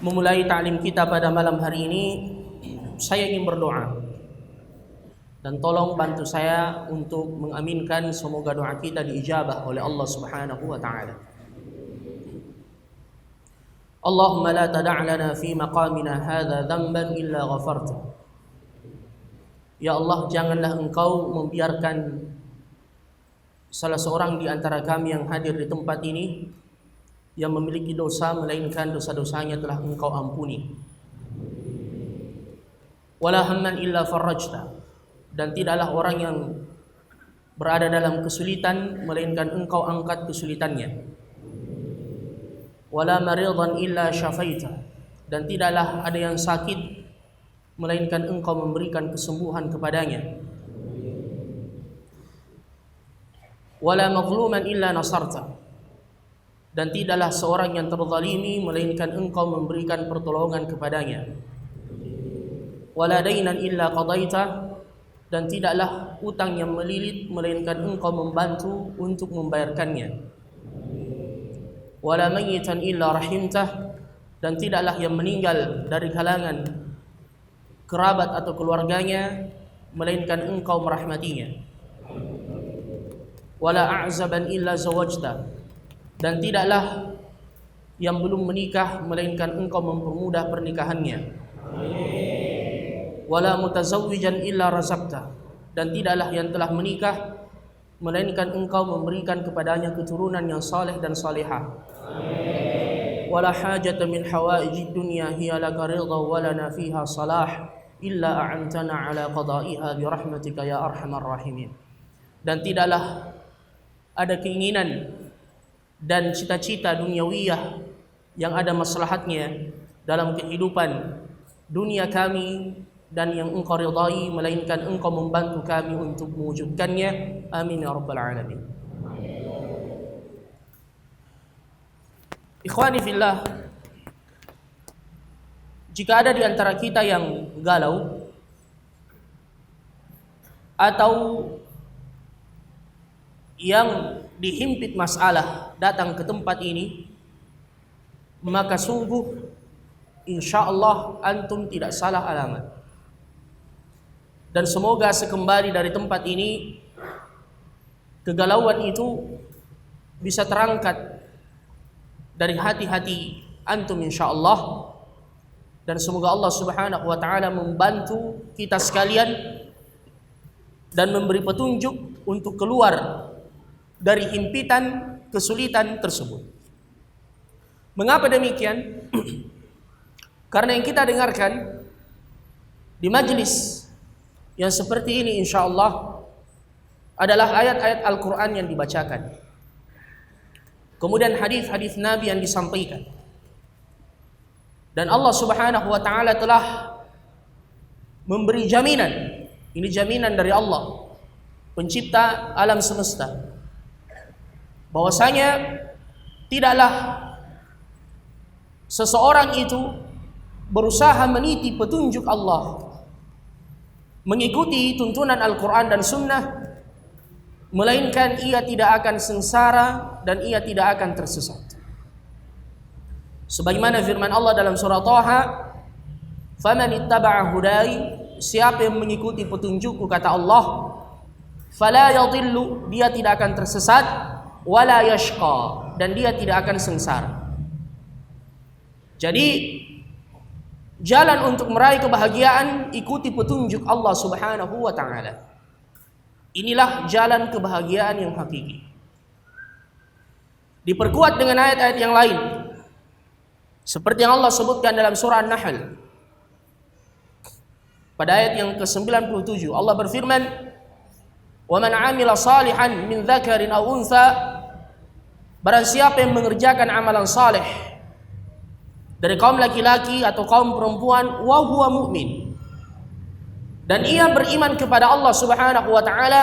memulai ta'lim kita pada malam hari ini, saya ingin berdoa. Dan tolong bantu saya untuk mengaminkan semoga doa kita diijabah oleh Allah Subhanahu wa taala. Allahumma la tada' lana fi maqamina hadza dhanban illa ghafarta. Ya Allah, janganlah Engkau membiarkan salah seorang di antara kami yang hadir di tempat ini yang memiliki dosa melainkan dosa-dosanya telah Engkau ampuni. Wala hamman illa farajta, dan tidaklah orang yang berada dalam kesulitan melainkan Engkau angkat kesulitannya. Wala maridan illa syafaita, dan tidaklah ada yang sakit melainkan Engkau memberikan kesembuhan kepadanya. Wala mazluman illa nasarta, dan tidaklah seorang yang terzalimi melainkan Engkau memberikan pertolongan kepadanya. Wala dainan illa qadaita, dan tidaklah utang yang melilit melainkan Engkau membantu untuk membayarkannya. Wala mayyitan illa rahimtah, dan tidaklah yang meninggal dari kalangan kerabat atau keluarganya melainkan Engkau merahmatinya. Wala a'zaban illa zawajta, dan tidaklah yang belum menikah melainkan Engkau mempermudah pernikahannya. Wala mutazawwijan illa razaqta, dan tidaklah yang telah menikah melainkan Engkau memberikan kepadanya keturunan yang saleh dan salihah. Wala hajata min hawaijid dunya hiya laka ridha wa lana fiha salah illa a'antana ala qada'iha bi rahmatika ya arhamar rahimin. Dan tidaklah ada keinginan dan cita-cita duniawiyah yang ada maslahatnya dalam kehidupan dunia kami dan yang Engkau ridai melainkan Engkau membantu kami untuk mewujudkannya. Amin ya rabbal alamin. Ikhwani fillah, jika ada di antara kita yang galau atau yang dihimpit masalah datang ke tempat ini, maka sungguh insyaallah antum tidak salah alamat. Dan semoga sekembali dari tempat ini kegalauan itu bisa terangkat dari hati-hati antum insyaallah, dan semoga Allah Subhanahu wa taala membantu kita sekalian dan memberi petunjuk untuk keluar dari himpitan kesulitan tersebut. Mengapa demikian? Karena yang kita dengarkan di majelis yang seperti ini insyaallah adalah ayat-ayat Al-Quran yang dibacakan, kemudian hadis-hadis Nabi yang disampaikan. Dan Allah Subhanahu wa taala telah memberi jaminan. Ini jaminan dari Allah, pencipta alam semesta, bahwasanya tidaklah seseorang itu berusaha meniti petunjuk Allah, mengikuti tuntunan Al-Quran dan Sunnah, melainkan ia tidak akan sengsara dan ia tidak akan tersesat. Sebagaimana firman Allah dalam surah Taha, "Faman ittaba'a hudai", siapa yang mengikuti petunjukku, kata Allah, "fala yadhillu", dia tidak akan tersesat, "wala yashqa", dan dia tidak akan sengsara. Jadi jalan untuk meraih kebahagiaan ikuti petunjuk Allah Subhanahu wa taala. Inilah jalan kebahagiaan yang hakiki. Diperkuat dengan ayat-ayat yang lain, seperti yang Allah sebutkan dalam surah An-Nahl. Pada ayat yang ke-97 Allah berfirman, "Wa man 'amila salihan min dzakarin aw untha", barang siapa yang mengerjakan amalan saleh dari kaum laki-laki atau kaum perempuan, wa huwa mu'min, dan ia beriman kepada Allah Subhanahu wa taala,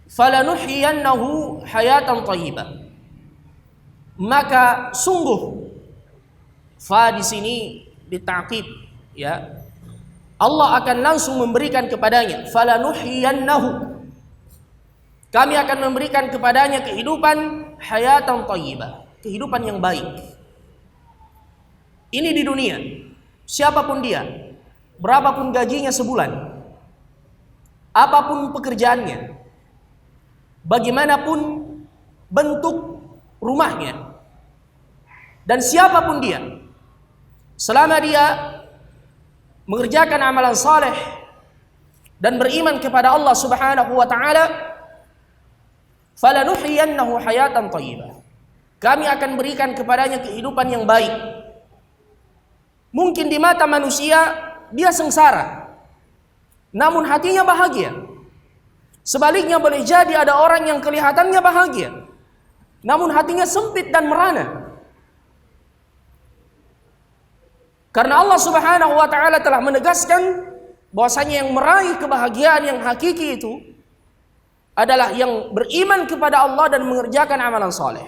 falanuhyiyannahu hayatan thayyibah, maka sungguh fa di sini ditaqib, ya. Allah akan langsung memberikan kepadanya, falanuhyiyannahu, kami akan memberikan kepadanya kehidupan hayatan thayyibah, kehidupan yang baik. Ini di dunia. Siapapun dia, berapapun gajinya sebulan, apapun pekerjaannya, bagaimanapun bentuk rumahnya, dan siapapun dia, selama dia mengerjakan amalan saleh dan beriman kepada Allah Subhanahu wa taala, falanuhyiyannahu hayatan thayyibah. Kami akan berikan kepadanya kehidupan yang baik. Mungkin di mata manusia dia sengsara, namun hatinya bahagia. Sebaliknya boleh jadi ada orang yang kelihatannya bahagia, namun hatinya sempit dan merana. Karena Allah Subhanahu wa taala telah menegaskan bahwasanya yang meraih kebahagiaan yang hakiki itu adalah yang beriman kepada Allah dan mengerjakan amalan saleh.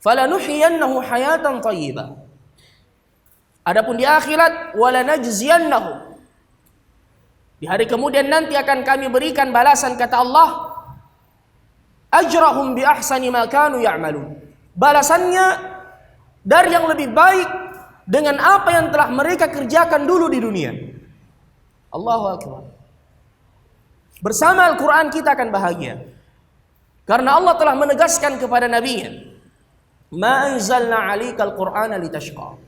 Falanuhyiyannahu hayatan thayyibah. Adapun di akhirat, walanajziyannahu. Di hari kemudian nanti akan kami berikan balasan, kata Allah, ajrahum bi ahsani ma kanu ya'malun. Balasannya dari yang lebih baik dengan apa yang telah mereka kerjakan dulu di dunia. Allahu akbar. Bersama Al-Quran kita akan bahagia. Karena Allah telah menegaskan kepada Nabi-Nya, ma anzalna 'alaikal Qur'ana litashqa.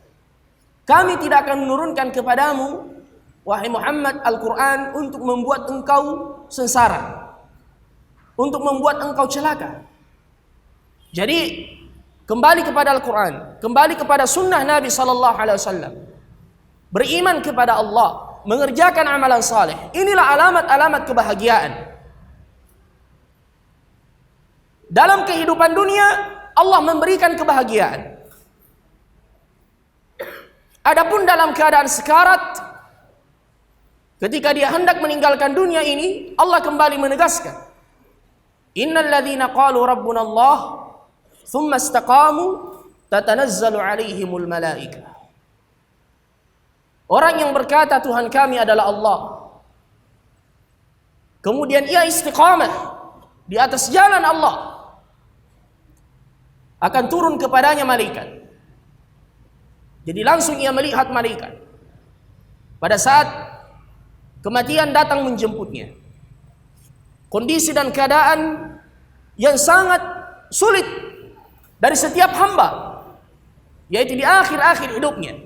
Kami tidak akan menurunkan kepadamu, wahai Muhammad, Al-Quran untuk membuat engkau sengsara, untuk membuat engkau celaka. Jadi kembali kepada Al-Quran, kembali kepada sunnah Nabi SAW, beriman kepada Allah, mengerjakan amalan saleh. Inilah alamat-alamat kebahagiaan. Dalam kehidupan dunia Allah memberikan kebahagiaan. Adapun dalam keadaan sekarat, ketika dia hendak meninggalkan dunia ini, Allah kembali menegaskan, innal ladzina qalu rabbuna Allah thumma istaqamu tatanazzalu alaihimul malaikah. Orang yang berkata Tuhan kami adalah Allah, kemudian ia istiqamah di atas jalan Allah, akan turun kepadanya malaikat. Jadi langsung ia melihat malaikat pada saat kematian datang menjemputnya. Kondisi dan keadaan yang sangat sulit dari setiap hamba, yaitu di akhir-akhir hidupnya.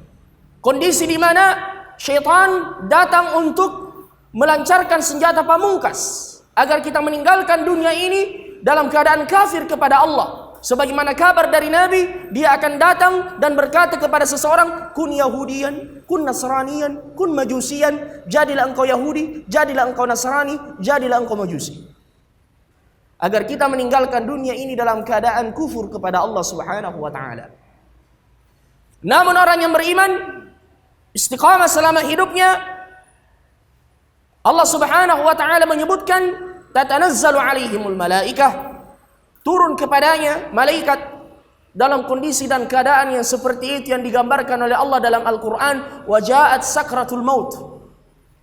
Kondisi di mana syaitan datang untuk melancarkan senjata pamungkas agar kita meninggalkan dunia ini dalam keadaan kafir kepada Allah. Sebagaimana kabar dari Nabi, dia akan datang dan berkata kepada seseorang, kun Yahudiyan, kun Nasraniyan, kun Majusiyan, jadilah engkau Yahudi, jadilah engkau Nasrani, jadilah engkau Majusi. Agar kita meninggalkan dunia ini dalam keadaan kufur kepada Allah Subhanahu wa taala. Namun orang yang beriman, istiqamah selama hidupnya, Allah Subhanahu wa taala menyebutkan tatanazzalu alaihimul malaikah, turun kepadanya malaikat dalam kondisi dan keadaan yang seperti itu yang digambarkan oleh Allah dalam Al-Quran. Wajaat sakratul maut.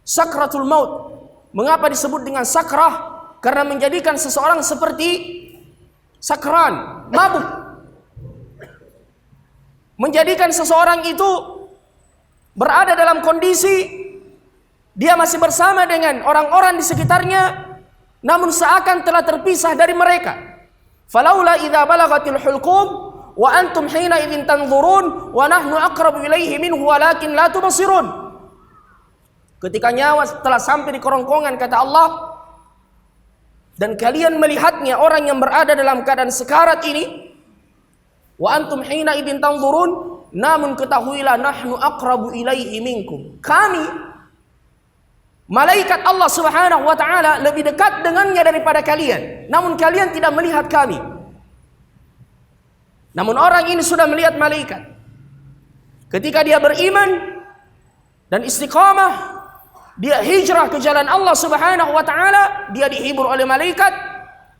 Sakratul maut. Mengapa disebut dengan sakrah? Karena menjadikan seseorang seperti sakran, mabuk. Menjadikan seseorang itu berada dalam kondisi dia masih bersama dengan orang-orang di sekitarnya, namun seakan telah terpisah dari mereka. Falaula idza balagatil hulqum wa antum hina idzin tanzurun wa nahnu aqrabu ilaihi minhu walakin la tubsirun. Ketika nyawa telah sampai di kerongkongan, kata Allah, dan kalian melihatnya, orang yang berada dalam keadaan sekarat ini, wa antum hina idzin tanzurun, namun ketahuilah nahnu aqrabu ilaihi minkum. Kami malaikat Allah Subhanahu wa taala lebih dekat dengannya daripada kalian, namun kalian tidak melihat kami. Namun orang ini sudah melihat malaikat. Ketika dia beriman dan istiqamah, dia hijrah ke jalan Allah Subhanahu wa taala, dia dihibur oleh malaikat,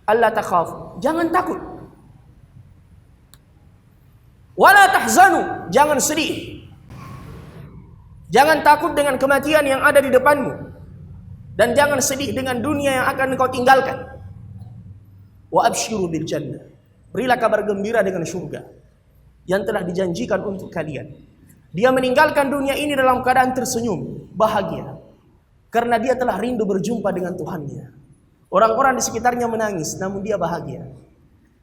alla takhafu, jangan takut. Wala tahzanu, jangan sedih. Jangan takut dengan kematian yang ada di depanmu. Dan jangan sedih dengan dunia yang akan engkau tinggalkan. Wa abshiru bil jannah. Berilah kabar gembira dengan surga yang telah dijanjikan untuk kalian. Dia meninggalkan dunia ini dalam keadaan tersenyum, bahagia. Karena dia telah rindu berjumpa dengan Tuhannya. Orang-orang di sekitarnya menangis, namun dia bahagia.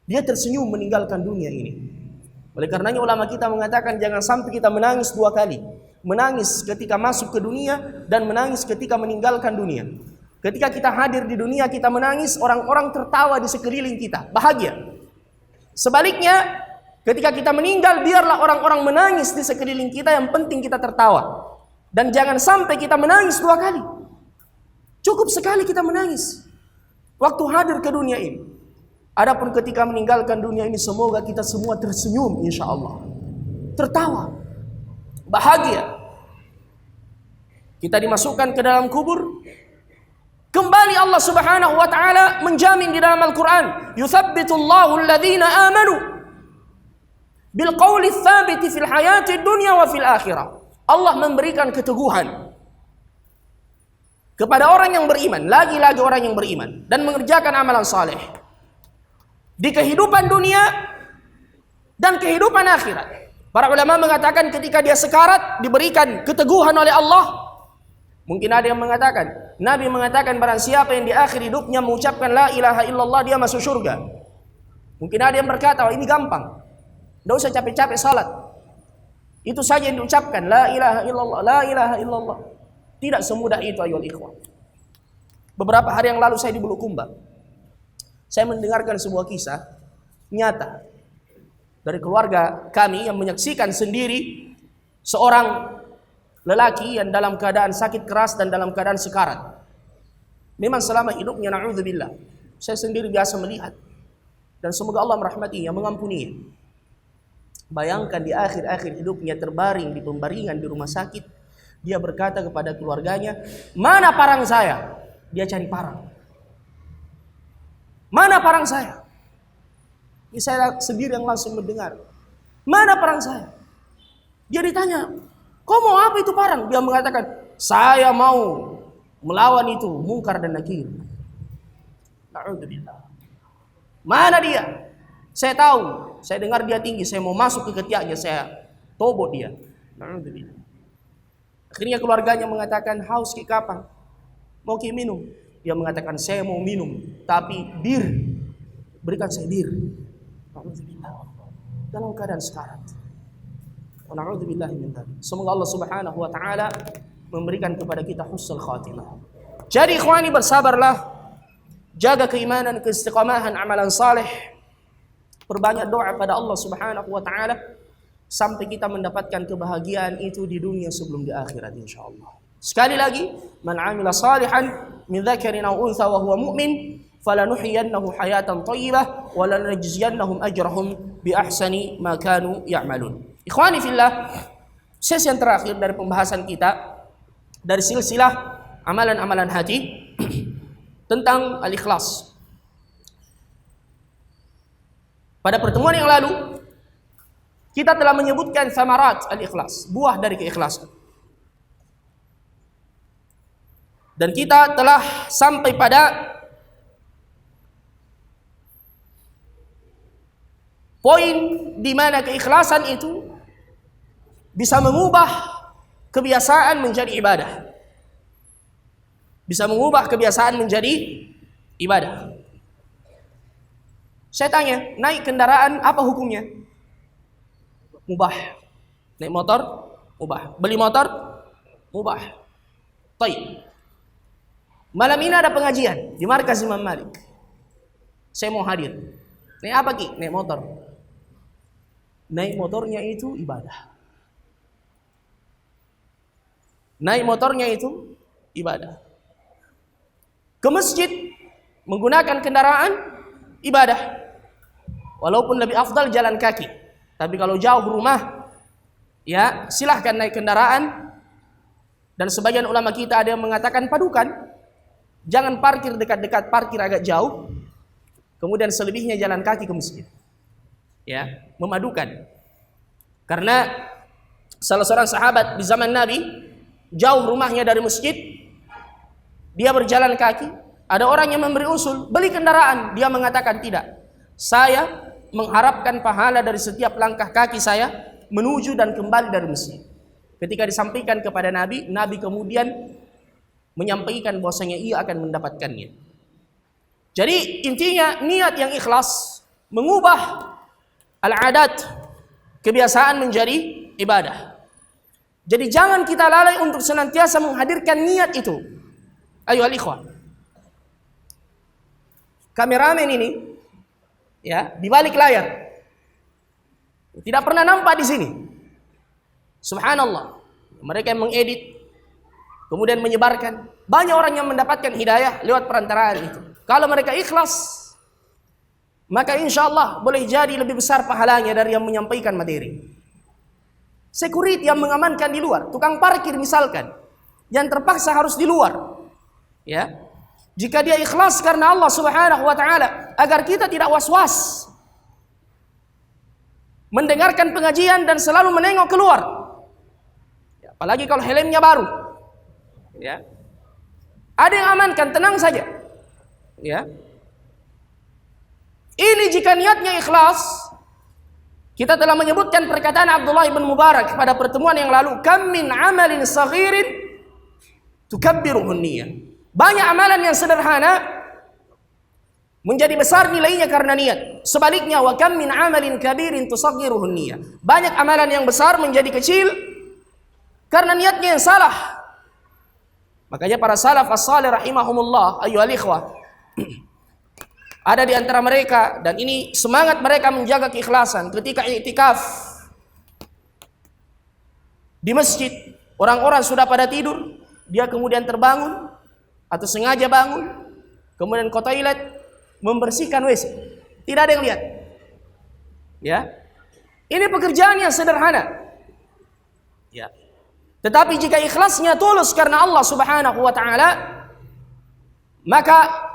Dia tersenyum meninggalkan dunia ini. Oleh karenanya ulama kita mengatakan jangan sampai kita menangis dua kali. Menangis ketika masuk ke dunia dan menangis ketika meninggalkan dunia. Ketika kita hadir di dunia kita menangis, orang-orang tertawa di sekeliling kita, bahagia. Sebaliknya, ketika kita meninggal biarlah orang-orang menangis di sekeliling kita, yang penting kita tertawa. Dan jangan sampai kita menangis dua kali. Cukup sekali kita menangis waktu hadir ke dunia ini. Adapun ketika meninggalkan dunia ini, semoga kita semua tersenyum insya Allah, tertawa, bahagia. Kita dimasukkan ke dalam kubur. Kembali Allah Subhanahu wa taala menjamin di dalam Al-Qur'an, "Yuthabbitullahu alladhina amanu bil qawli tsabiti fil hayati dunya wa fil akhirah." Allah memberikan keteguhan kepada orang yang beriman, lagi-lagi orang yang beriman dan mengerjakan amalan saleh di kehidupan dunia dan kehidupan akhirat. Para ulama mengatakan ketika dia sekarat diberikan keteguhan oleh Allah. Mungkin ada yang mengatakan, Nabi mengatakan barang siapa yang di akhir hidupnya mengucapkan la ilaha illallah dia masuk surga. Mungkin ada yang berkata, oh, ini gampang, tidak usah capek-capek salat, itu saja yang diucapkan, la ilaha illallah, la ilaha illallah. Tidak semudah itu ayyuhal ikhwan. Beberapa hari yang lalu saya di Bulukumba, saya mendengarkan sebuah kisah nyata dari keluarga kami yang menyaksikan sendiri seorang lelaki yang dalam keadaan sakit keras dan dalam keadaan sekarat. Memang selama hidupnya, na'udzubillah, saya sendiri biasa melihat. Dan semoga Allah merahmatinya, mengampuninya. Bayangkan di akhir-akhir hidupnya terbaring di pembaringan di rumah sakit. Dia berkata kepada keluarganya, mana parang saya? Dia cari parang. Mana parang saya? Ini saya sendiri yang langsung mendengar. Mana parang saya? Dia ditanya, kau mau apa itu parang? Dia mengatakan, saya mau melawan itu mungkar dan nakir. Na'udzubillah. Mana dia? Saya tahu, saya dengar dia tinggi, saya mau masuk ke ketiaknya, saya tobot dia. Na'udzubillah. Akhirnya keluarganya mengatakan, haus ki kapan? Mau ki minum? Dia mengatakan, saya mau minum, tapi bir. Berikan saya bir. Na'udzubillah. Dalam keadaan sekarat. Semoga Allah Subhanahu wa taala memberikan kepada kita husnul khatimah. Jadi ikhwani, bersabarlah, jaga keimanan, keistiqamahan, amalan saleh, perbanyak doa pada Allah Subhanahu wa taala sampai kita mendapatkan kebahagiaan itu di dunia sebelum di akhirat insyaallah. Sekali lagi, man 'amila salihan min dzakarin aw untha wa huwa mu'min falanuhyiyannahu hayatan thayyibah wa lanajziyannahum ajrahum bi ahsani ma kanu ya'malun. Ikhwani fillah, sesi yang terakhir dari pembahasan kita dari silsilah amalan-amalan hati tentang al-ikhlas. Pada pertemuan yang lalu kita telah menyebutkan samarat al-ikhlas, buah dari keikhlasan. Dan kita telah sampai pada poin di mana keikhlasan itu bisa mengubah kebiasaan menjadi ibadah. Bisa mengubah kebiasaan menjadi ibadah. Saya tanya, naik kendaraan apa hukumnya? Mubah. Naik motor, mubah. Beli motor, mubah. Baik. Malam ini ada pengajian di markas Imam Malik. Saya mau hadir. Naik apa ki? Naik motor. Naik motornya itu ibadah. Naik motornya itu ibadah. Ke masjid menggunakan kendaraan ibadah. Walaupun lebih afdal jalan kaki. Tapi kalau jauh rumah, ya silahkan naik kendaraan. Dan sebagian ulama kita ada yang mengatakan padukan. Jangan parkir dekat-dekat, parkir agak jauh. Kemudian selebihnya jalan kaki ke masjid. Ya, memadukan. Karena salah seorang sahabat di zaman Nabi jauh rumahnya dari masjid, dia berjalan kaki. Ada orang yang memberi usul, beli kendaraan. Dia mengatakan tidak. Saya mengharapkan pahala dari setiap langkah kaki saya menuju dan kembali dari masjid. Ketika disampaikan kepada Nabi, Nabi kemudian menyampaikan bahwasanya ia akan mendapatkannya. Jadi intinya niat yang ikhlas mengubah al-adat, kebiasaan menjadi ibadah. Jadi jangan kita lalai untuk senantiasa menghadirkan niat itu. Ayo al-ikhwan. Kameramen ini ya, di balik layar tidak pernah nampak di sini. Subhanallah. Mereka yang mengedit kemudian menyebarkan, banyak orang yang mendapatkan hidayah lewat perantaraan itu. Kalau mereka ikhlas, maka insya Allah boleh jadi lebih besar pahalanya dari yang menyampaikan materi. Security yang mengamankan di luar, tukang parkir misalkan, yang terpaksa harus di luar, ya. Jika dia ikhlas karena Allah Subhanahu wa taala, agar kita tidak was-was mendengarkan pengajian dan selalu menengok keluar. Ya, apalagi kalau helmnya baru. Ya. Ada yang amankan, tenang saja. Ya. Ini jika niatnya ikhlas. Kita telah menyebutkan perkataan Abdullah bin Mubarak pada pertemuan yang lalu, kam min amalin saghirin tukabbiruhun niyah. Banyak amalan yang sederhana menjadi besar nilainya karena niat. Sebaliknya, wa kam min amalin kabirin tusaghiruhun niyah. Banyak amalan yang besar menjadi kecil karena niatnya yang salah. Makanya para salaf as-salih rahimahumullah, ayyuhal ikhwah, ada di antara mereka, dan ini semangat mereka menjaga keikhlasan ketika i'tikaf di masjid, orang-orang sudah pada tidur, dia kemudian terbangun atau sengaja bangun, kemudian ke toilet membersihkan WC. Tidak ada yang lihat. Ya. Ini pekerjaan yang sederhana. Ya. Tetapi jika ikhlasnya tulus karena Allah Subhanahu wa taala, maka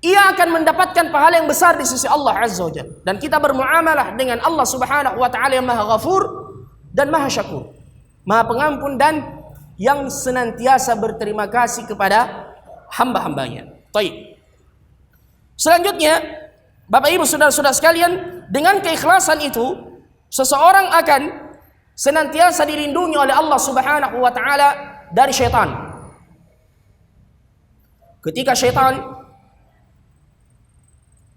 ia akan mendapatkan pahala yang besar di sisi Allah Azza wa Jalla. Dan kita bermuamalah dengan Allah Subhanahu wa taala yang Maha Ghafur dan Maha Syakur, Maha Pengampun dan yang senantiasa berterima kasih kepada hamba-hambanya. Baik. Selanjutnya, Bapak Ibu saudara-saudara sekalian, dengan keikhlasan itu seseorang akan senantiasa dilindungi oleh Allah Subhanahu wa taala dari syaitan. Ketika syaitan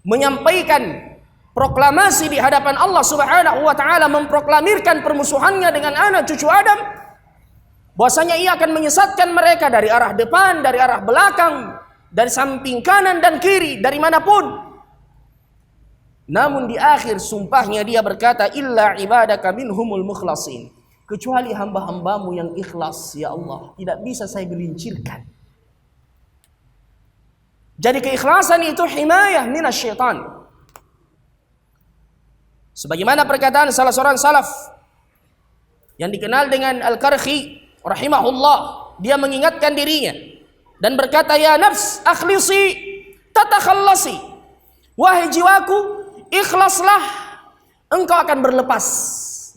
menyampaikan proklamasi di hadapan Allah Subhanahu wa taala, memproklamirkan permusuhannya dengan anak cucu Adam, bahwasanya ia akan menyesatkan mereka dari arah depan, dari arah belakang, dari samping kanan dan kiri, dari manapun. Namun di akhir sumpahnya dia berkata, illa ibadaka minhumul mukhlasin, kecuali hamba-hambamu yang ikhlas ya Allah, tidak bisa saya gelincirkan. Jadi keikhlasan itu himayah minasyaitan. Sebagaimana perkataan salah seorang salaf yang dikenal dengan Al-Karhi rahimahullah, dia mengingatkan dirinya dan berkata, ya nafs akhlisi tatakhallasi, wahai jiwaku, ikhlaslah, engkau akan berlepas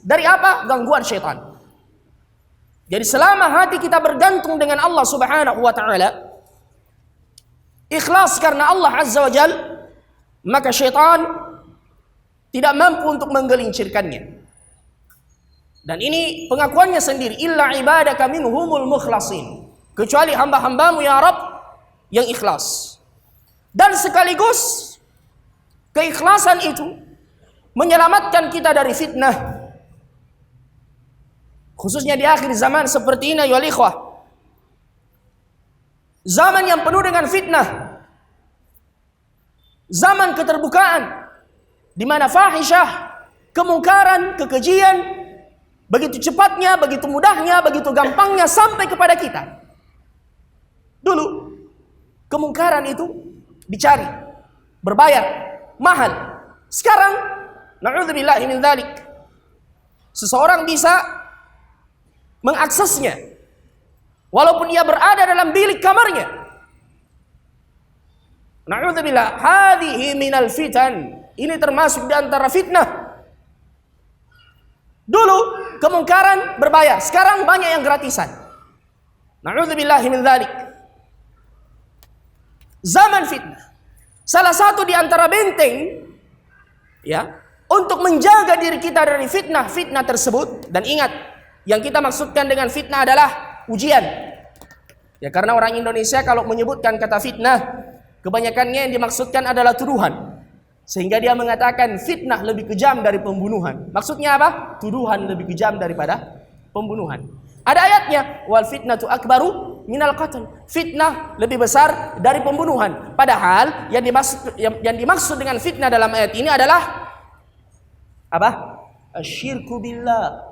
dari apa? Gangguan syaitan. Jadi selama hati kita bergantung dengan Allah Subhanahu wa taala, ikhlas karena Allah Azza wa Jal, maka syaitan tidak mampu untuk menggelincirkannya. Dan ini pengakuannya sendiri, illa ibadaka minhumul mukhlasin, kecuali hamba-hambamu ya Rabb yang ikhlas. Dan sekaligus keikhlasan itu menyelamatkan kita dari fitnah, khususnya di akhir zaman seperti ini ya ikhwah. Zaman yang penuh dengan fitnah, zaman keterbukaan, di mana fahisyah, kemungkaran, kekejian begitu cepatnya, begitu mudahnya, begitu gampangnya sampai kepada kita. Dulu kemungkaran itu dicari, berbayar, mahal. Sekarang, na'udzubillahi min dzalik, seseorang bisa mengaksesnya walaupun ia berada dalam bilik kamarnya. Na'udzubillah, hadhihi minal fitan, ini termasuk di antara fitnah. Dulu kemungkaran berbayar, sekarang banyak yang gratisan. Na'udzubillahi min dzalik. Zaman fitnah. Salah satu di antara benteng ya untuk menjaga diri kita dari fitnah-fitnah tersebut, dan ingat, Yang kita maksudkan dengan fitnah adalah ujian. Ya, karena orang Indonesia kalau menyebutkan kata fitnah, kebanyakannya yang dimaksudkan adalah tuduhan. Sehingga dia mengatakan fitnah lebih kejam dari pembunuhan. Maksudnya apa? Tuduhan lebih kejam daripada pembunuhan. Ada ayatnya, wal fitnatu akbaru minal qatl. Fitnah lebih besar dari pembunuhan. Padahal yang dimaksud dengan fitnah dalam ayat ini adalah apa? Asyirku billah.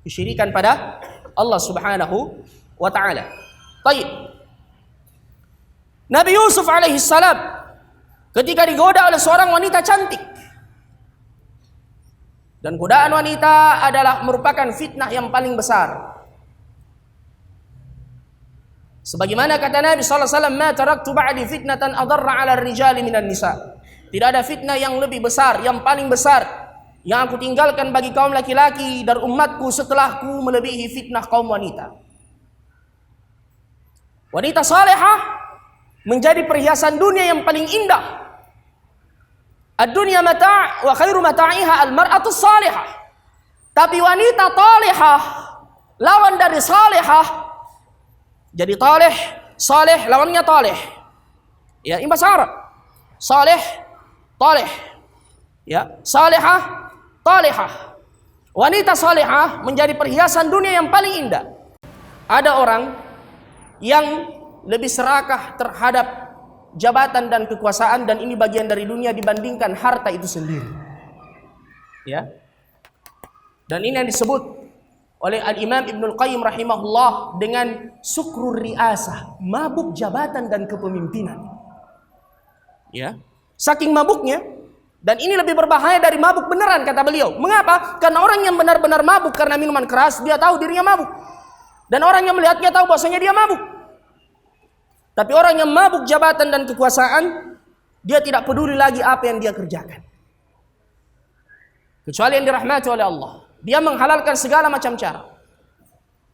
Kesyirikan pada Allah Subhanahu wa taala. Baik. Nabi Yusuf alaihi salam ketika digoda oleh seorang wanita cantik. Dan godaan wanita adalah merupakan fitnah yang paling besar. Sebagaimana kata Nabi sallallahu alaihi wasallam, "Ma taraktu ba'di fitnatan adarra 'ala ar-rijali minan nisa." Tidak ada fitnah yang lebih besar, yang paling besar yang aku tinggalkan bagi kaum laki-laki dan umatku setelahku melebihi fitnah kaum wanita. Wanita salihah menjadi perhiasan dunia yang paling indah. Ad-dunya mata' wa khairu mata'iha al-mar'atu salihah. Tapi wanita talihah lawan dari salihah. Jadi talih, salih lawannya talih. Ya, ini bahasa Arab. Salih, talih. Ya, salihah, talihah. Wanita salihah menjadi perhiasan dunia yang paling indah. Ada orang yang lebih serakah terhadap jabatan dan kekuasaan, dan ini bagian dari dunia dibandingkan harta itu sendiri. Ya. Dan ini yang disebut oleh Al-Imam Ibnul Qayyim rahimahullah dengan sukrur riasah, mabuk jabatan dan kepemimpinan. Ya. Saking mabuknya, dan ini lebih berbahaya dari mabuk beneran kata beliau. Mengapa? Karena orang yang benar-benar mabuk karena minuman keras, dia tahu dirinya mabuk. Dan orang yang melihatnya tahu bahwasanya dia mabuk. Tapi orang yang mabuk jabatan dan kekuasaan, dia tidak peduli lagi apa yang dia kerjakan. Kecuali yang dirahmati oleh Allah. Dia menghalalkan segala macam cara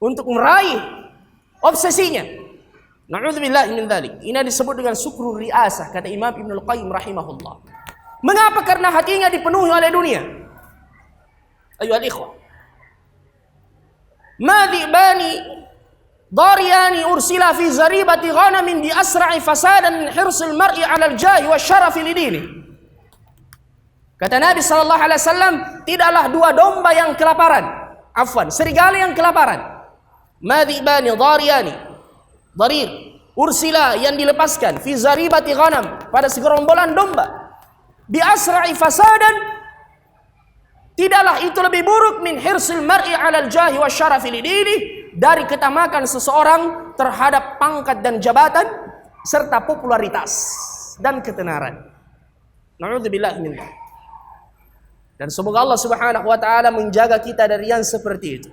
untuk meraih obsesinya. Na'udzubillahi min dzalik. Ini disebut dengan sukrur riasah kata Imam Ibnul Qayyim rahimahullah. Mengapa? Karena hatinya dipenuhi oleh dunia. Ayuhal ikhwah. Madhibani dariyani ursila fi zaribati ghanamin bi asra'i fasadan min hirsil mar'i 'ala al-jahi wa syarafi lidini. Kata Nabi sallallahu alaihi wasallam, tidaklah dua domba yang kelaparan. Serigala yang kelaparan. Madhibani dariyani. Darir ursila yang dilepaskan fi zaribati ghanam pada segerombolan domba. Bi asra'i fasadan, tidaklah itu lebih buruk min hirsil mar'i 'alal jahi wa syarafi lidini, dari ketamakan seseorang terhadap pangkat dan jabatan serta popularitas dan ketenaran. Na'udzubillah min dzalik. Dan semoga Allah Subhanahu wa taala menjaga kita dari yang seperti itu.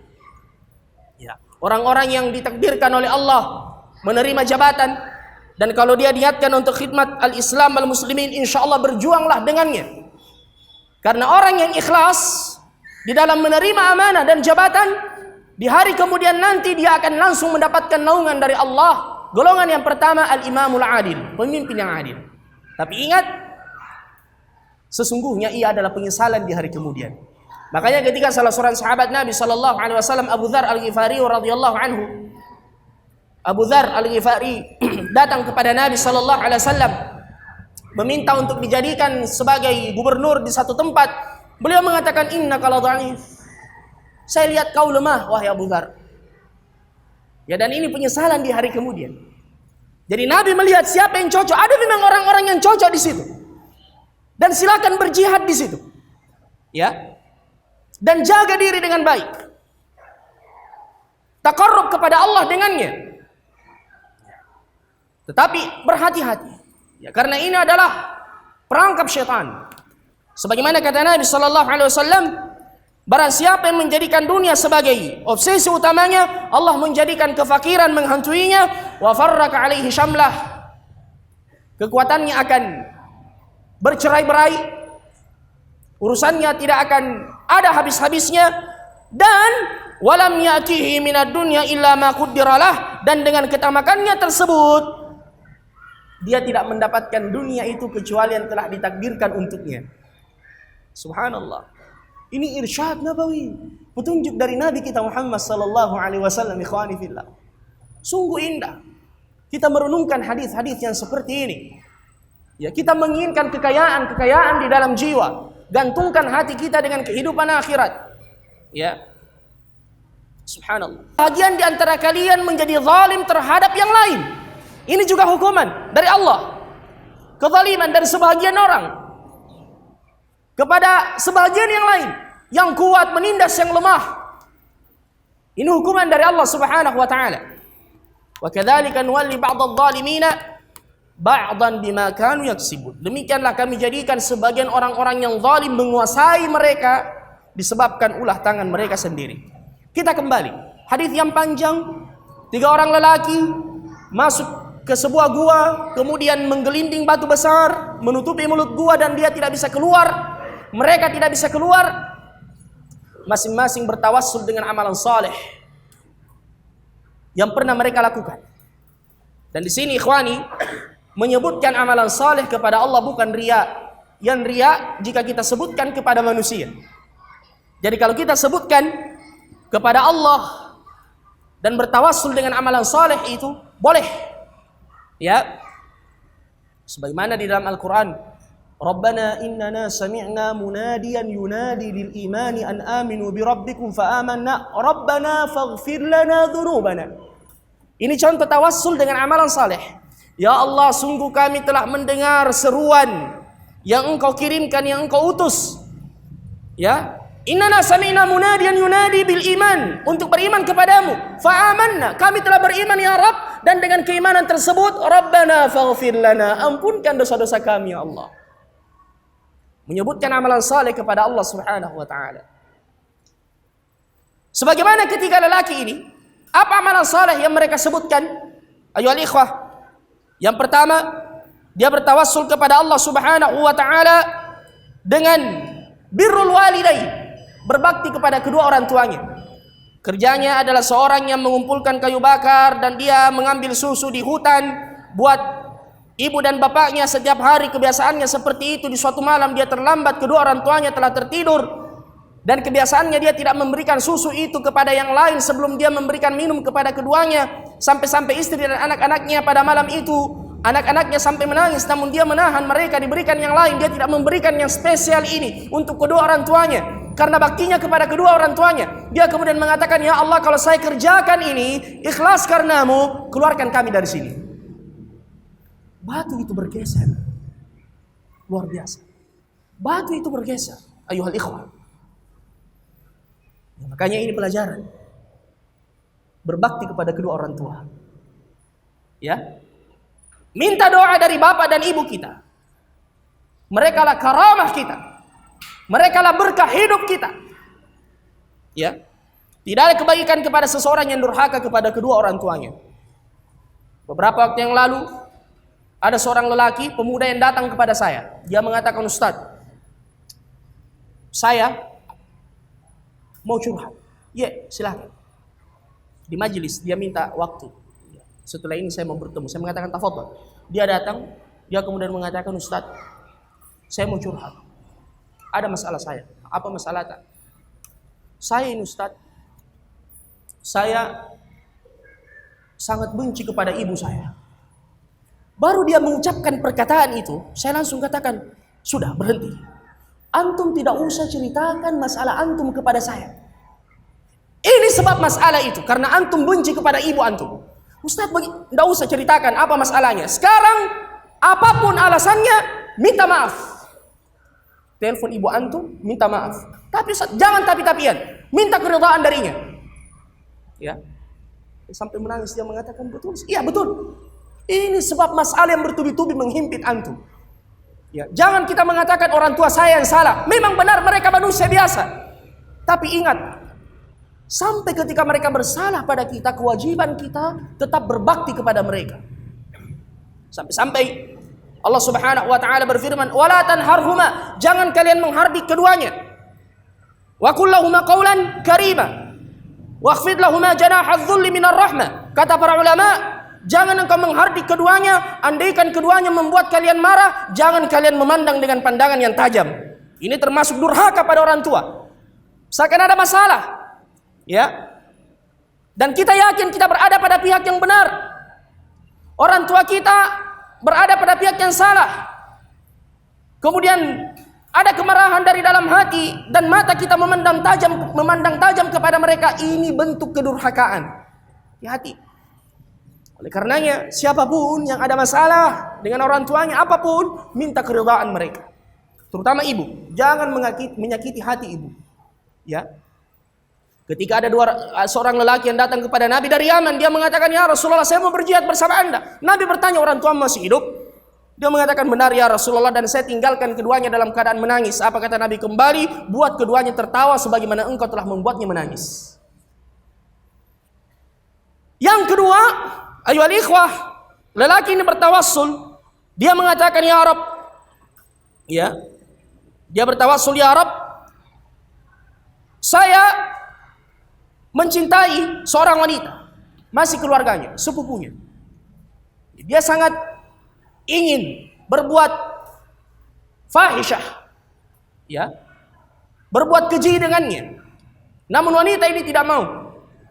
Ya, orang-orang yang ditakdirkan oleh Allah menerima jabatan, dan kalau dia niatkan untuk khidmat al-Islam al-muslimin, insyaallah berjuanglah dengannya. Karena orang yang ikhlas di dalam menerima amanah dan jabatan, di hari kemudian nanti dia akan langsung mendapatkan naungan dari Allah. Golongan yang pertama al-imamul adil, pemimpin yang adil. Tapi ingat, sesungguhnya ia adalah penyesalan di hari kemudian. Makanya ketika salah seorang sahabat Nabi sallallahu alaihi wasallam, Abu Dzar Al-Ghifari radhiyallahu anhu, Abu Dzar Al-Ghifari datang kepada Nabi sallallahu alaihi wasallam meminta untuk dijadikan sebagai gubernur di satu tempat. Beliau mengatakan, innaka la dhaif. Saya lihat kau lemah wahai Abu Dzar. Ya, dan ini penyesalan di hari kemudian. Jadi Nabi melihat siapa yang cocok. Ada memang orang-orang yang cocok di situ. Dan silakan berjihad di situ. Ya. Dan jaga diri dengan baik. Taqarrub kepada Allah dengannya. Tetapi berhati-hati, ya, karena ini adalah perangkap syaitan. Sebagaimana kata Nabi sallallahu alaihi wasallam, barang siapa yang menjadikan dunia sebagai obsesi utamanya, Allah menjadikan kefakiran menghantuinya, wa farraka alaihi syamlah. Kekuatannya akan bercerai-berai, urusannya tidak akan ada habis-habisnya, dan walam ya'tihi minad dunya illa ma qaddaralah, dan dengan ketamakannya tersebut dia tidak mendapatkan dunia itu kecuali yang telah ditakdirkan untuknya. Subhanallah. Ini irsyad nabawi. petunjuk dari Nabi kita Muhammad sallallahu alaihi wasallam. Ikhwani fillah, sungguh indah kita merenungkan hadis-hadis yang seperti ini. Ya, kita menginginkan kekayaan di dalam jiwa, gantungkan hati kita dengan kehidupan akhirat. Ya, subhanallah. Bagian di antara kalian menjadi zalim terhadap yang lain, ini juga hukuman dari Allah. Kezaliman dari sebagian orang kepada sebagian yang lain, yang kuat menindas yang lemah. Ini hukuman dari Allah Subhanahu wa taala. Wa kadzalika nuwalli ba'dadh-dhalimina ba'dan bima kanu yaksibun. Demikianlah kami jadikan sebagian orang-orang yang zalim menguasai mereka disebabkan ulah tangan mereka sendiri. Kita kembali. Hadis yang panjang, 3 orang lelaki masuk ke sebuah gua, kemudian menggelinding batu besar, menutupi mulut gua dan dia tidak bisa keluar. Mereka tidak bisa keluar. Masing-masing bertawassul dengan amalan saleh yang pernah mereka lakukan. Dan di sini ikhwani menyebutkan amalan saleh kepada Allah bukan riya. Yang riya jika kita sebutkan kepada manusia. Jadi kalau kita sebutkan kepada Allah dan bertawassul dengan amalan saleh itu boleh. Ya, sebagaimana di dalam Al-Quran, Rabbana innana sami'na munadiyan yunadi lil imani an aminu bi rabbikum fa amanna Rabbana faghfir lana dhunubana. Ini contoh tawassul dengan amalan saleh. Ya Allah, sungguh kami telah mendengar seruan yang Engkau kirimkan, yang Engkau utus. Ya, innana sami'na munadiyan yunadi bil iman, untuk beriman kepadamu. Fa amanna, kami telah beriman ya Rabb. Dan dengan keimanan tersebut, Rabbana faghfir lana, ampunkan dosa-dosa kami ya Allah. Menyebutkan amalan saleh kepada Allah Subhanahu wa taala. Sebagaimana ketika lelaki ini, apa amalan saleh yang mereka sebutkan? Ayyuhal ikhwah. Yang pertama, dia bertawassul kepada Allah Subhanahu wa taala dengan birrul walidain, berbakti kepada kedua orang tuanya. Kerjanya adalah seorang yang mengumpulkan kayu bakar dan dia mengambil susu di hutan buat ibu dan bapaknya setiap hari. Kebiasaannya seperti itu. Di suatu malam dia terlambat, kedua orang tuanya telah tertidur, dan kebiasaannya dia tidak memberikan susu itu kepada yang lain sebelum dia memberikan minum kepada keduanya. Sampai-sampai istri dan anak-anaknya pada malam itu, anak-anaknya sampai menangis, namun dia menahan mereka diberikan yang lain. Dia tidak memberikan yang spesial ini untuk kedua orang tuanya karena baktinya kepada kedua orang tuanya. Dia kemudian mengatakan, ya Allah, kalau saya kerjakan ini ikhlas karenamu, keluarkan kami dari sini. Batu itu bergeser, luar biasa. Batu itu bergeser, ayuhal ikhwan. Ya, makanya ini pelajaran, berbakti kepada kedua orang tua. Ya, minta doa dari bapak dan ibu kita. Mereka lah karamah kita. Mereka lah berkah hidup kita. Ya, tidak ada kebaikan kepada seseorang yang durhaka kepada kedua orang tuanya. Beberapa waktu yang lalu, ada seorang lelaki pemuda yang datang kepada saya. Dia mengatakan, Ustaz, saya mau curhat. Ya, silakan. Di majelis dia minta waktu. Setelah ini saya mau bertemu. Saya mengatakan tafadhol. Dia datang, dia kemudian mengatakan, Ustaz, saya mau curhat. Ada masalah saya. Apa masalah tak? Saya ini Ustaz, saya sangat benci kepada ibu saya. Baru dia mengucapkan perkataan itu, saya langsung katakan, sudah berhenti. Antum tidak usah ceritakan masalah antum kepada saya. Ini sebab masalah itu, karena antum benci kepada ibu antum. Ustaz, tidak usah ceritakan apa masalahnya. Sekarang, apapun alasannya, minta maaf. Telepon ibu antum, minta maaf. Tapi jangan tapi-tapian, minta keridhaan darinya. Ya, sampai menangis dia mengatakan, betul. Iya betul. Ini sebab masalah yang bertubi-tubi menghimpit antum. Ya, jangan kita mengatakan orang tua saya yang salah. Memang benar mereka manusia biasa. Tapi ingat, sampai ketika mereka bersalah pada kita, kewajiban kita tetap berbakti kepada mereka. Sampai-sampai Allah Subhanahu wa taala berfirman, "Wala tanharhuma", jangan kalian menghardik keduanya. "Wa qul lahumā qawlan karīma, wakhfid lahumā janāha adh-dhulli minar rahmah." Kata para ulama, jangan engkau menghardik keduanya, andaikan keduanya membuat kalian marah, jangan kalian memandang dengan pandangan yang tajam. Ini termasuk durhaka pada orang tua. Seakan ada masalah, Ya. Dan kita yakin kita berada pada pihak yang benar. Orang tua kita berada pada pihak yang salah. Kemudian ada kemarahan dari dalam hati dan mata kita memandang tajam kepada mereka. Ini bentuk kedurhakaan. Hati-hati. Oleh karenanya, siapapun yang ada masalah dengan orang tuanya, apapun, minta keridhaan mereka. Terutama ibu. Jangan menyakiti hati ibu. Ya. Ketika ada seorang lelaki yang datang kepada Nabi dari Yaman, dia mengatakan, "Ya Rasulullah, saya mau berjihad bersama Anda." Nabi bertanya, "Orang tua masih hidup?" Dia mengatakan, "Benar ya Rasulullah, dan saya tinggalkan keduanya dalam keadaan menangis." Apa kata Nabi? "Kembali, buat keduanya tertawa sebagaimana engkau telah membuatnya menangis." Yang kedua, ayyuhal ikhwah, lelaki ini bertawassul. Dia mengatakan, "Ya Rabb." Ya. Dia bertawassul, "Ya Rabb, saya mencintai seorang wanita, masih keluarganya, sepupunya. Dia sangat ingin berbuat fahisyah, ya, berbuat keji dengannya. Namun wanita ini tidak mau.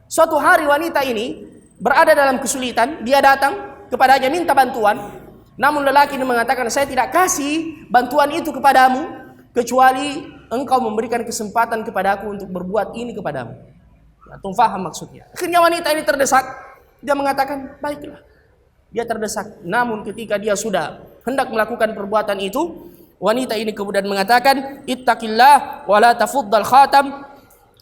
Suatu hari wanita ini berada dalam kesulitan, dia datang kepadanya minta bantuan. Namun lelaki ini mengatakan, "Saya tidak kasih bantuan itu kepadamu kecuali engkau memberikan kesempatan kepadaku untuk berbuat ini kepadamu." Antum faham maksudnya. Akhirnya wanita ini terdesak. Dia mengatakan, "Baiklah." Dia terdesak. Namun ketika dia sudah hendak melakukan perbuatan itu, wanita ini kemudian mengatakan, "Ittaqillah wa la tafuddal khatam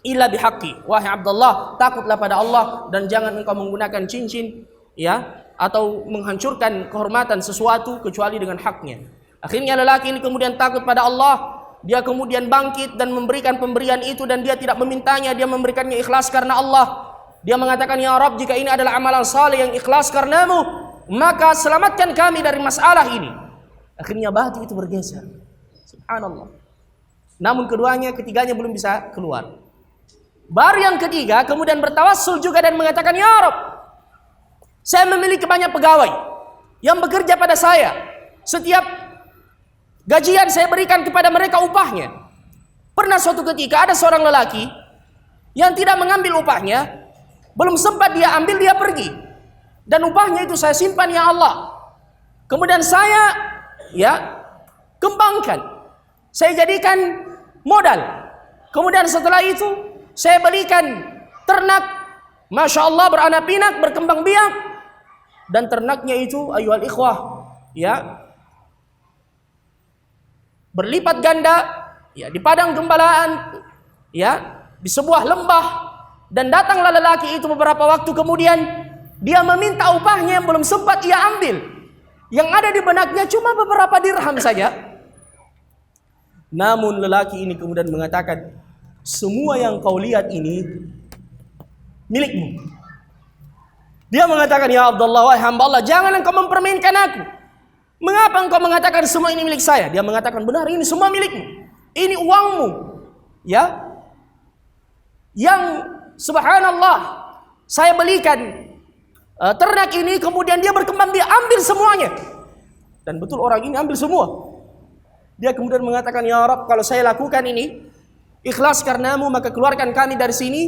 illa bihaqqi." Wahai Abdullah, takutlah pada Allah dan jangan engkau menggunakan cincin, ya, atau menghancurkan kehormatan sesuatu kecuali dengan haknya. Akhirnya lelaki ini kemudian takut pada Allah. Dia kemudian bangkit dan memberikan pemberian itu, dan dia tidak memintanya, dia memberikannya ikhlas karena Allah. Dia mengatakan, "Ya Rabb, jika ini adalah amalan saleh yang ikhlas karenamu, maka selamatkan kami dari masalah ini." Akhirnya batu itu bergeser. Subhanallah. Namun ketiganya belum bisa keluar. Baru yang ketiga kemudian bertawassul juga dan mengatakan, "Ya Rabb, saya memiliki banyak pegawai yang bekerja pada saya. Setiap gajian saya berikan kepada mereka upahnya. Pernah suatu ketika ada seorang lelaki yang tidak mengambil upahnya, belum sempat dia ambil, dia pergi. Dan upahnya itu saya simpan ya Allah. Kemudian saya, ya, kembangkan. Saya jadikan modal. Kemudian setelah itu saya belikan ternak, Masya Allah, beranak pinak, berkembang biak. Dan ternaknya itu, ayyuhal ikhwah, ya, berlipat ganda, ya, di padang gembalaan, ya, di sebuah lembah. Dan datanglah lelaki itu beberapa waktu kemudian, dia meminta upahnya yang belum sempat ia ambil. Yang ada di benaknya cuma beberapa dirham saja. Namun lelaki ini kemudian mengatakan, "Semua yang kau lihat ini milikmu." Dia mengatakan, "Ya Abdullah, wahai hamba Allah, jangan engkau mempermainkan aku. Mengapa engkau mengatakan semua ini milik saya?" Dia mengatakan, "Benar, ini semua milikmu. Ini uangmu, ya, yang subhanallah saya belikan ternak ini, kemudian dia berkembang, dia ambil semuanya." Dan betul orang ini ambil semua. Dia kemudian mengatakan, "Ya Rabb, kalau saya lakukan ini ikhlas karenamu, maka keluarkan kami dari sini."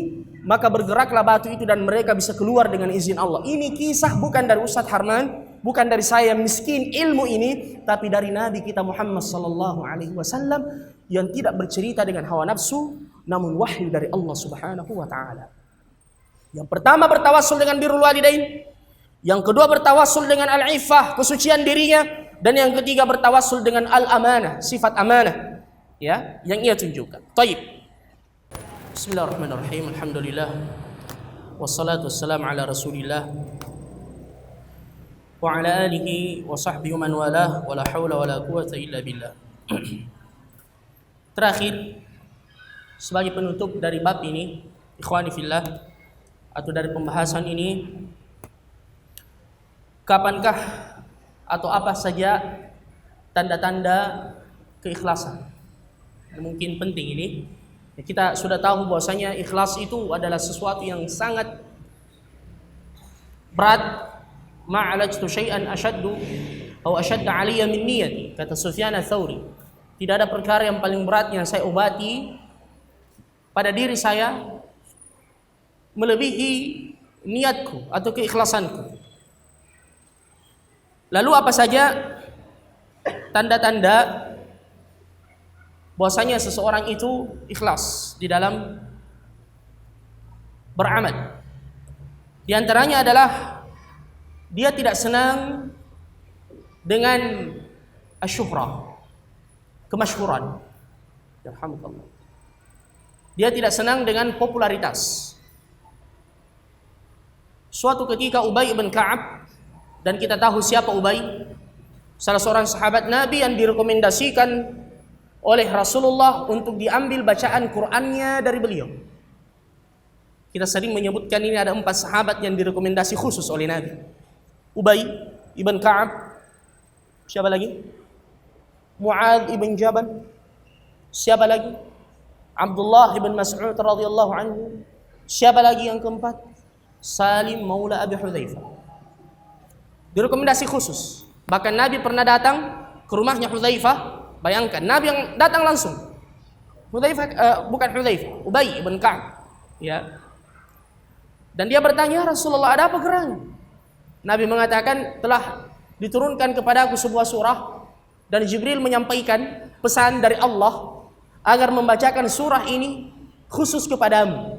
Maka bergeraklah batu itu dan mereka bisa keluar dengan izin Allah. Ini kisah bukan dari Ustadz Harman, bukan dari saya miskin ilmu ini, tapi dari Nabi kita Muhammad sallallahu alaihi wasallam yang tidak bercerita dengan hawa nafsu, namun wahyu dari Allah Subhanahu wa taala. Yang pertama bertawassul dengan birrul walidain, yang kedua bertawassul dengan al-iffah, kesucian dirinya, dan yang ketiga bertawassul dengan al-amanah, sifat amanah, ya, yang ia tunjukkan. Baik. Bismillahirrahmanirrahim. Alhamdulillah. Wassalatu wassalamu ala Rasulillah wa ala alihi wa sahbihi man walah, wa la haula wa la quwata illa billah. Terakhir, sebagai penutup dari bab ini, ikhwani fillah, atau dari pembahasan ini, kapankah atau apa saja tanda-tanda keikhlasan? Mungkin penting ini. Kita sudah tahu bahwasanya ikhlas itu adalah sesuatu yang sangat berat. Ma'alajtu syai'an ashaddu atau ashadda 'alayya min niyyati, kata Sufyan Ats-Tsauri. Tidak ada perkara yang paling berat yang saya obati pada diri saya melebihi niatku atau keikhlasanku. Lalu apa saja tanda-tanda bahwasanya seseorang itu ikhlas di dalam beramal? Di antaranya adalah dia tidak senang dengan asyuhrah, kemasyhuran. Alhamdulillah. Dia tidak senang dengan popularitas. Suatu ketika Ubay bin Ka'ab, dan kita tahu siapa Ubay, salah seorang sahabat Nabi yang direkomendasikan oleh Rasulullah untuk diambil bacaan Qur'annya dari beliau. Kita sering menyebutkan ini ada 4 sahabat yang direkomendasi khusus oleh Nabi. Ubay ibn Ka'ab, siapa lagi? Mu'adz ibn Jabal, siapa lagi? Abdullah ibn Mas'ud radhiyallahu anhu, siapa lagi yang keempat? Salim maula Abi Hudzaifah. Direkomendasi khusus. Bahkan Nabi pernah datang ke rumahnya Hudzaifah. Bayangkan, Nabi yang datang langsung. Bukan Hudzaifah, Ubay ibn Ka'ab. Ya. Dan dia bertanya, Rasulullah, ada apa gerangan? Nabi mengatakan, telah diturunkan kepadaku sebuah surah dan Jibril menyampaikan pesan dari Allah agar membacakan surah ini khusus kepadamu.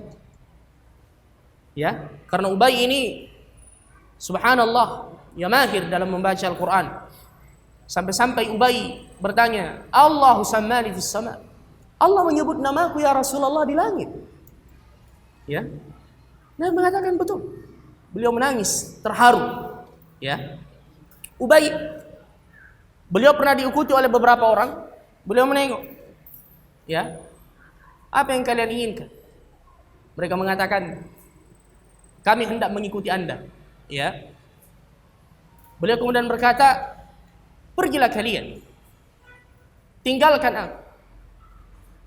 Ya, karena Ubay ini subhanallah, ya mahir dalam membaca Al-Qur'an. Sampai-sampai Ubay bertanya, Allahu sammani fis sama. Allah menyebut namaku ya Rasulullah di langit. Ya. Nabi mengatakan betul. Beliau menangis, terharu. Ya. Ubay, beliau pernah diikuti oleh beberapa orang. Beliau menengok. Ya. Apa yang kalian inginkan? Mereka mengatakan, kami hendak mengikuti Anda. Ya. Beliau kemudian berkata, pergilah kalian, tinggalkan aku.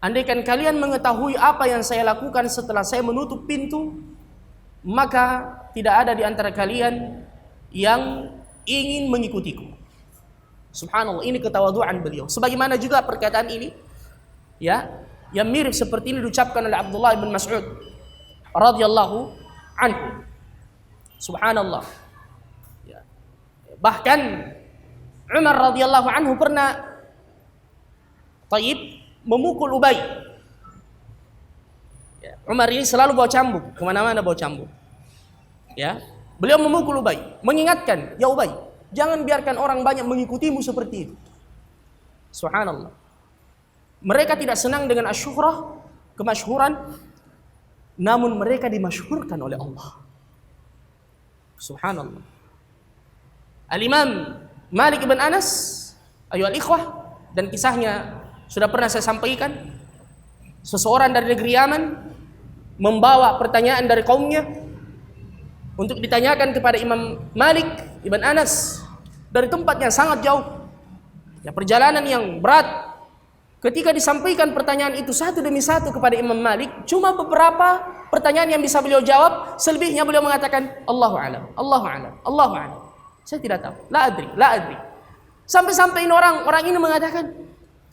Andaikan kalian mengetahui apa yang saya lakukan setelah saya menutup pintu, maka tidak ada di antara kalian yang ingin mengikutiku. Subhanallah, ini ketawaduan beliau. Sebagaimana juga perkataan ini, ya, yang mirip seperti ini diucapkan oleh Abdullah bin Mas'ud radhiyallahu anhu. Subhanallah. Ya. Bahkan Umar radhiyallahu anhu pernah memukul Ubay. Ya, Umar ini selalu bawa cambuk, kemana-mana bawa cambuk. Ya, beliau memukul Ubay, mengingatkan, ya Ubay, jangan biarkan orang banyak mengikutimu seperti itu. Subhanallah. Mereka tidak senang dengan asyuhrah, kemasyhuran, namun mereka dimasyhurkan oleh Allah. Subhanallah. Al-Imam Malik ibn Anas, ayyuhal ikhwah, dan kisahnya sudah pernah saya sampaikan. Seseorang dari negeri Yaman membawa pertanyaan dari kaumnya untuk ditanyakan kepada Imam Malik ibn Anas dari tempat yang sangat jauh, ya, perjalanan yang berat. Ketika disampaikan pertanyaan itu satu demi satu kepada Imam Malik, cuma beberapa pertanyaan yang bisa beliau jawab, selebihnya beliau mengatakan Allahu a'lam, Allahu a'lam, Allahu a'lam. Saya tidak tahu, la adri. Sampai-sampai orang ini mengatakan,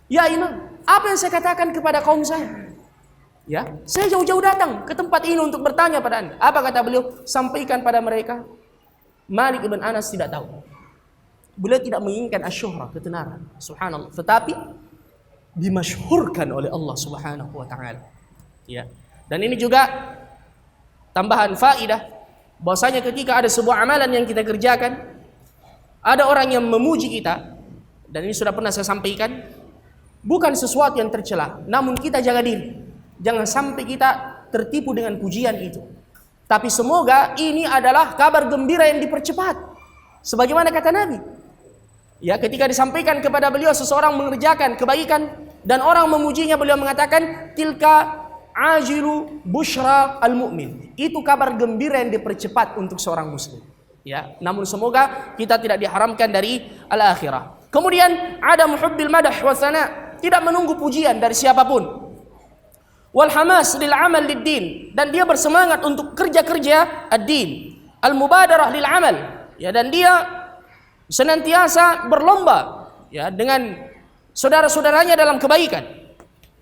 ya Imam, apa yang saya katakan kepada kaum saya? Ya, saya jauh-jauh datang ke tempat ini untuk bertanya pada Anda. Apa kata beliau? Sampaikan pada mereka, Malik ibn Anas tidak tahu. Beliau tidak menginginkan asyuhrah, ketenaran. Subhanallah. Tetapi dimasyhurkan oleh Allah Subhanahu wa taala. Ya. Dan ini juga tambahan faidah bahwasanya ketika ada sebuah amalan yang kita kerjakan, ada orang yang memuji kita, dan ini sudah pernah saya sampaikan, bukan sesuatu yang tercela, namun kita jaga diri. Jangan sampai kita tertipu dengan pujian itu. Tapi semoga ini adalah kabar gembira yang dipercepat. Sebagaimana kata Nabi. Ya, ketika disampaikan kepada beliau seseorang mengerjakan kebaikan dan orang memujinya, beliau mengatakan tilka ajilu busyra al-mu'min. Itu kabar gembira yang dipercepat untuk seorang muslim. Ya, namun semoga kita tidak diharamkan dari al-akhirah. Kemudian ada muhibbil madah wa thana, tidak menunggu pujian dari siapapun. Wal hamas lil amal lid din, dan dia bersemangat untuk kerja-kerja ad-din. Al mubadarah lil amal, ya, dan dia senantiasa berlomba, ya, dengan saudara-saudaranya dalam kebaikan.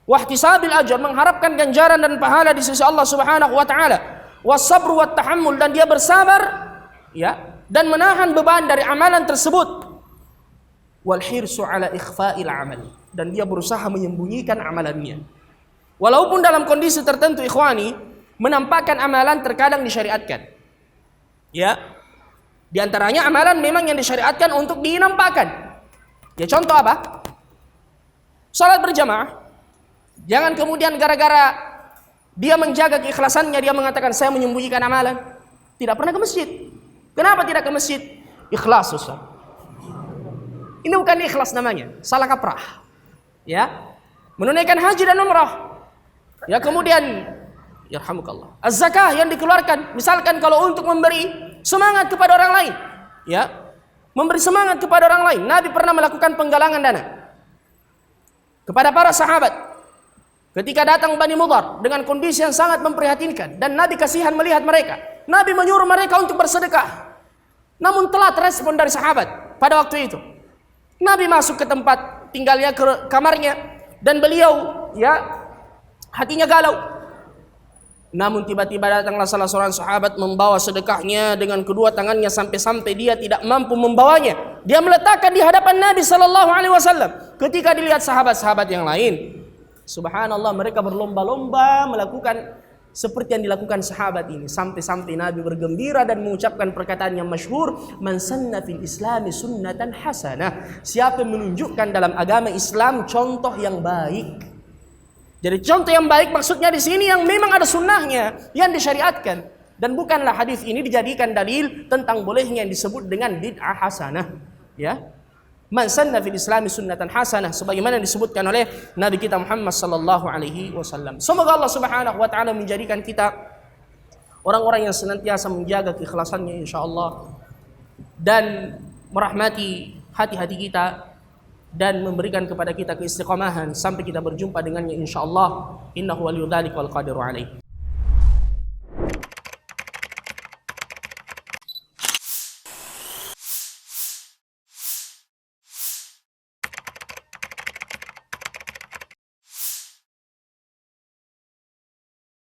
Wahtisabil ajr, mengharapkan ganjaran dan pahala di sisi Allah Subhanahu wa taala. wasabru wat tahammul, dan dia bersabar ya dan menahan beban dari amalan tersebut. Wal hirsu ala ikhfa'il amal, dan dia berusaha menyembunyikan amalannya. Walaupun dalam kondisi tertentu ikhwani, menampakkan amalan terkadang disyariatkan. Ya. Di antaranya amalan memang yang disyariatkan untuk dinampakkan. Ya contoh apa? Salat berjamaah. Jangan kemudian gara-gara dia menjaga keikhlasannya dia mengatakan saya menyembunyikan amalan. Tidak pernah ke masjid. Kenapa tidak ke masjid? Ikhlas, Ustaz. Ini bukan ikhlas namanya, salah kaprah. Ya. Menunaikan haji dan umrah. Ya kemudian yarhamukallah. Az-zakah yang dikeluarkan, misalkan kalau untuk memberi semangat kepada orang lain, ya. Memberi semangat kepada orang lain. Nabi pernah melakukan penggalangan dana kepada para sahabat. Ketika datang Bani Mudhar dengan kondisi yang sangat memprihatinkan dan Nabi kasihan melihat mereka. Nabi menyuruh mereka untuk bersedekah. Namun telat respon dari sahabat pada waktu itu. Nabi masuk ke tempat tinggalnya, ke kamarnya, dan beliau ya hatinya galau. Namun tiba-tiba datanglah salah seorang sahabat membawa sedekahnya dengan kedua tangannya sampai-sampai dia tidak mampu membawanya. Dia meletakkan di hadapan Nabi sallallahu alaihi wasallam. Ketika dilihat sahabat-sahabat yang lain, subhanallah, mereka berlomba-lomba melakukan seperti yang dilakukan sahabat ini, sampai-sampai Nabi bergembira dan mengucapkan perkataan yang masyhur, man sanna fil islami sunnatan hasanah. Siapa yang menunjukkan dalam agama Islam contoh yang baik. Jadi contoh yang baik maksudnya di sini yang memang ada sunnahnya, yang disyariatkan, dan bukanlah hadis ini dijadikan dalil tentang bolehnya yang disebut dengan bid'ah hasanah. Ya, man sanna fil islami sunnatan hasanah, sebagaimana disebutkan oleh Nabi kita Muhammad sallallahu alaihi wasallam. Semoga Allah Subhanahu wa taala menjadikan kita orang-orang yang senantiasa menjaga keikhlasannya insyaallah, dan merahmati hati-hati kita dan memberikan kepada kita keistiqomahan sampai kita berjumpa dengannya insyaallah. Innahu waliyudzalika wal qadiru alaih.